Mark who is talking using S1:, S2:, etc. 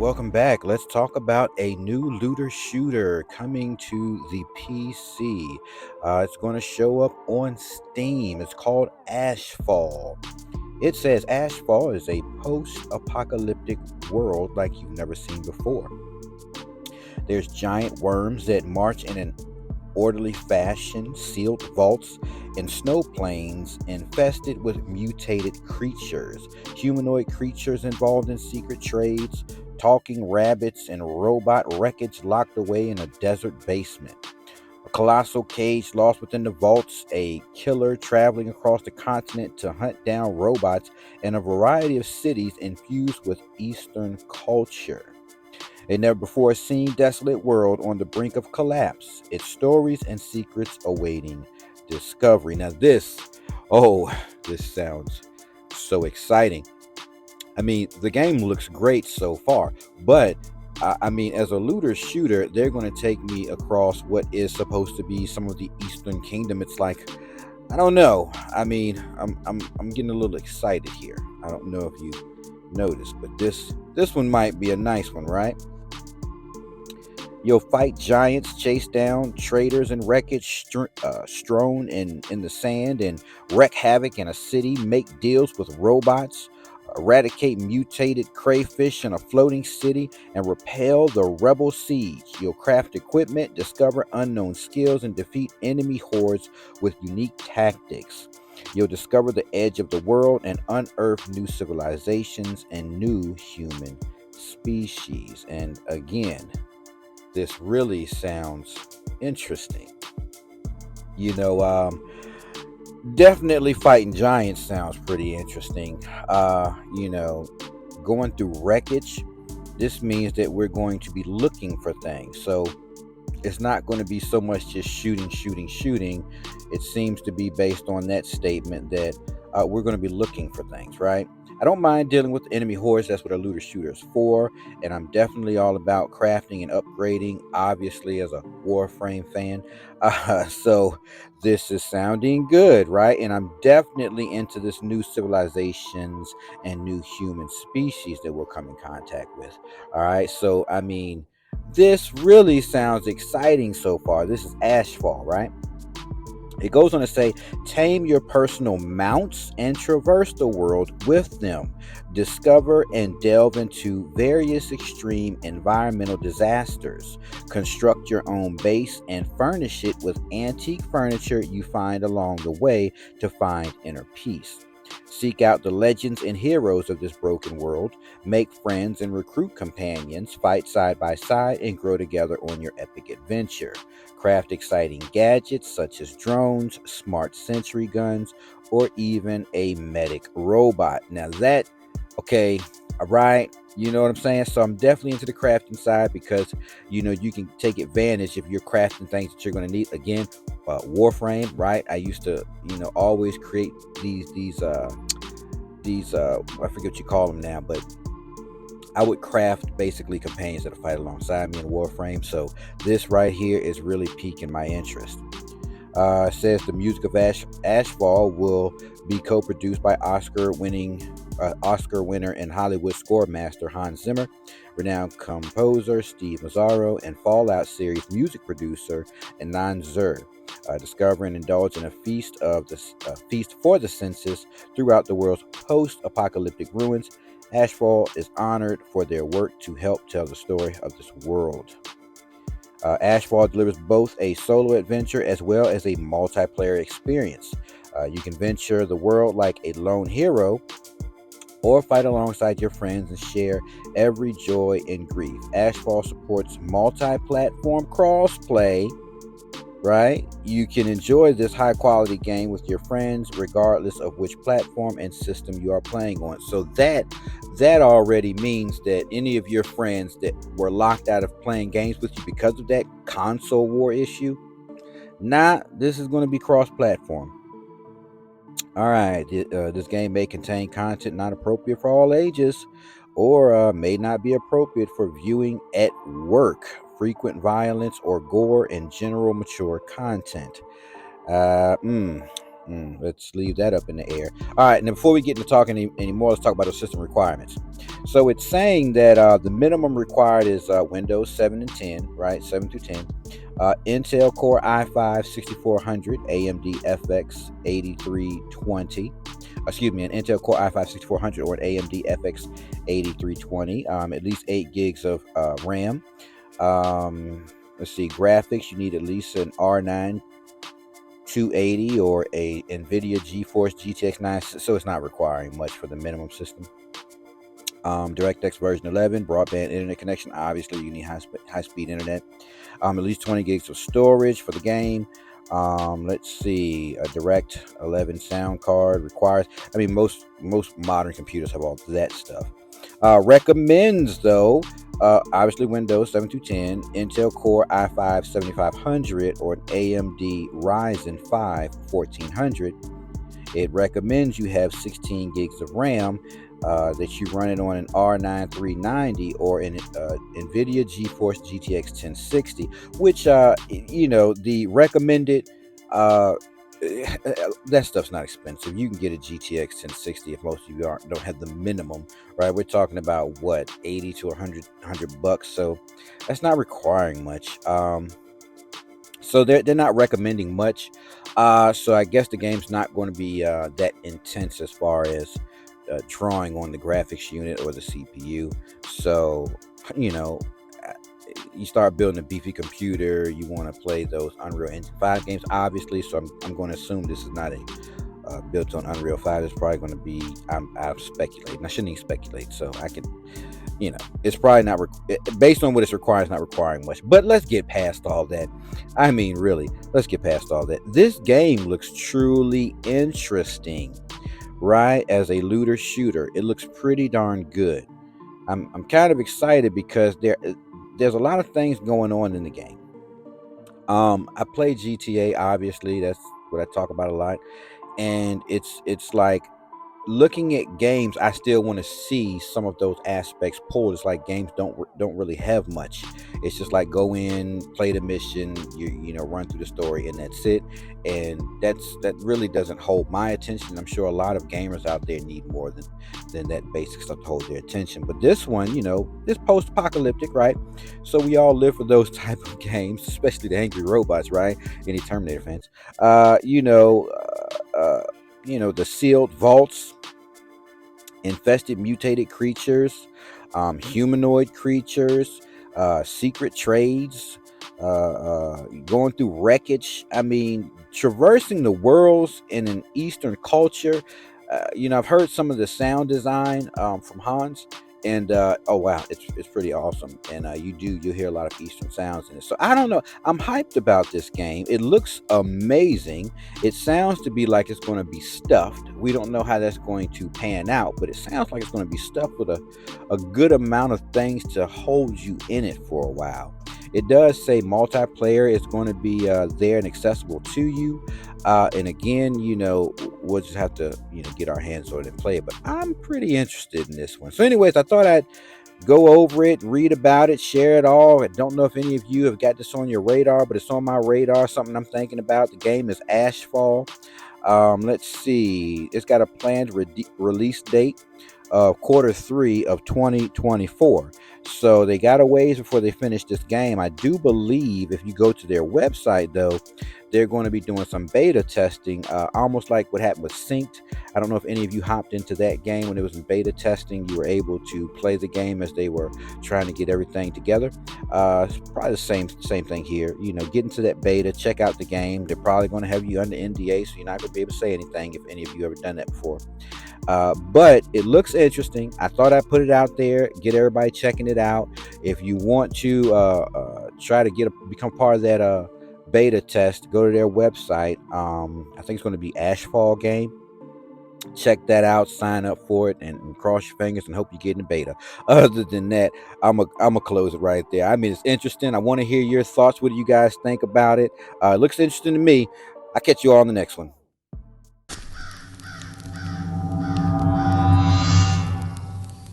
S1: welcome back. Let's talk about a new looter shooter coming to the PC. It's going to show up on Steam. It's called Ashfall. It says Ashfall is a post apocalyptic world like you've never seen before. There's giant worms that march in an orderly fashion, sealed vaults, and snow plains infested with mutated creatures, humanoid creatures involved in secret trades, talking rabbits, and robot wreckage locked away in a desert basement. A colossal cage lost within the vaults, a killer traveling across the continent to hunt down robots, and a variety of cities infused with Eastern culture. A never before seen desolate world on the brink of collapse, its stories and secrets awaiting discovery. Now, oh, this sounds so exciting. I mean, the game looks great so far, but as a looter shooter, they're going to take me across what is supposed to be some of the Eastern Kingdom. It's like, I don't know. I'm getting a little excited here. I don't know if you noticed, but this one might be a nice one, right? You'll fight giants, chase down traitors and wreckage strewn in the sand, and wreak havoc in a city, make deals with robots, eradicate mutated crayfish in a floating city, and repel the rebel siege. You'll craft equipment, discover unknown skills, and defeat enemy hordes with unique tactics. You'll discover the edge of the world and unearth new civilizations and new human species. And again, this really sounds interesting. You know, definitely fighting giants sounds pretty interesting. Going through wreckage, this means that we're going to be looking for things. So it's not going to be so much just shooting, shooting, shooting. It seems to be based on that statement that we're going to be looking for things, right? I don't mind dealing with enemy hordes. That's what a looter shooter is for. And I'm definitely all about crafting and upgrading, obviously, as a Warframe fan. So this is sounding good, right? And I'm definitely into this new civilizations and new human species that we'll come in contact with. All right. So, this really sounds exciting so far. This is Ashfall, right? It goes on to say, tame your personal mounts and traverse the world with them. Discover and delve into various extreme environmental disasters. Construct your own base and furnish it with antique furniture you find along the way to find inner peace. Seek out the legends and heroes of this broken world, make friends and recruit companions, fight side by side, and grow together on your epic adventure. Craft exciting gadgets such as drones, smart sentry guns, or even a medic robot. Now okay, all right, you know what I'm saying? So I'm definitely into the crafting side because, you can take advantage if you're crafting things that you're going to need. Again, Warframe, right? I used to, always create these I forget what you call them now, but I would craft basically companions that fight alongside me in Warframe. So this right here is really piquing my interest. It says the music of Ashfall will be co-produced by Oscar winner and Hollywood score master Hans Zimmer, renowned composer Steve Mazzaro, and Fallout series music producer Anand Zur. Discover and indulge in a feast for the senses throughout the world's post-apocalyptic ruins. Ashfall is honored for their work to help tell the story of this world. Ashfall delivers both a solo adventure as well as a multiplayer experience. You can venture the world like a lone hero or fight alongside your friends and share every joy and grief. Ashfall supports multi-platform crossplay, right? You can enjoy this high quality game with your friends regardless of which platform and system you are playing on. So that already means that any of your friends that were locked out of playing games with you because of that console war issue, this is going to be cross platform. All right, this game may contain content not appropriate for all ages or may not be appropriate for viewing at work. Frequent violence or gore and general mature content. Let's leave that up in the air. All right, and then before we get into talking anymore, let's talk about the system requirements. So it's saying that the minimum required is Windows 7 and 10, right? 7 through 10. Intel Core i5 6400, AMD FX 8320. Excuse me, an Intel Core i5 6400 or an AMD FX 8320. At least 8 gigs of RAM. Let's see, graphics. You need at least an R9 280 or a NVIDIA GeForce GTX 9, so it's not requiring much for the minimum system. DirectX version 11, broadband internet connection. Obviously, you need high-speed internet. At least 20 gigs of storage for the game. Let's see, a Direct 11 sound card requires. I mean, most modern computers have all that stuff. Recommends though, obviously Windows 7 through 10, Intel Core i5 7500 or an AMD Ryzen 5 1400. It recommends you have 16 gigs of RAM, that you run it on an R9 390 or an NVIDIA GeForce GTX 1060, which the recommended that stuff's not expensive. You can get a GTX 1060 if most of you don't have the minimum, right? We're talking about what, 80 to 100 bucks, so that's not requiring much. So they're not recommending much. So I guess the game's not going to be that intense as far as drawing on the graphics unit or the CPU. So, you know, you start building a beefy computer, you want to play those Unreal Engine 5 games, obviously. So I'm going to assume this is not a built on Unreal 5. It's probably going to be, I'm speculating. I shouldn't even speculate. So I can, it's probably not, based on what it's requiring, it's not requiring much. But let's get past all that. I mean, really, let's get past all that. This game looks truly interesting, right? As a looter shooter, it looks pretty darn good. I'm kind of excited because there's a lot of things going on in the game. I play GTA, obviously. That's what I talk about a lot. And it's like, looking at games, I still want to see some of those aspects pulled. It's like games don't really have much. It's just like go in, play the mission, run through the story, and that's it. And that really doesn't hold my attention. I'm sure a lot of gamers out there need more than that basic stuff to hold their attention. But this one, this post-apocalyptic, right? So we all live for those type of games, especially the angry robots, right? Any Terminator fans, the sealed vaults, infested mutated creatures, humanoid creatures, secret trades, going through wreckage. I mean, traversing the worlds in an Eastern culture. I've heard some of the sound design from Hans, and oh wow, it's pretty awesome. And you hear a lot of Eastern sounds in it. So I don't know. I'm hyped about this game. It looks amazing. It sounds to be like it's going to be stuffed. We don't know how that's going to pan out, but it sounds like it's going to be stuffed with a good amount of things to hold you in it for a while. It does say multiplayer is going to be there and accessible to you. And again, we'll just have to, get our hands on it and play it. But I'm pretty interested in this one. So anyways, I thought I'd go over it, read about it, share it all. I don't know if any of you have got this on your radar, but it's on my radar, something I'm thinking about. The game is Ashfall. Let's see. It's got a planned release date of Q3 of 2024. So they got a ways before they finish this game. I do believe if you go to their website, though, they're going to be doing some beta testing, almost like what happened with Synced. I don't know if any of you hopped into that game when it was in beta testing. You were able to play the game as they were trying to get everything together. It's probably the same thing here. Get into that beta, check out the game. They're probably going to have you under NDA, so you're not going to be able to say anything if any of you ever done that before. But it looks interesting. I thought I'd put it out there, get everybody checking it out. If you want to try to become part of that beta test, go to their website. I think it's going to be Ashfall Game. Check that out, sign up for it, and cross your fingers and hope you get in the beta. Other than that, I'm gonna close it right there. I mean, it's interesting. I want to hear your thoughts. What do you guys think about it? It looks interesting to me. I'll catch you all on the next one.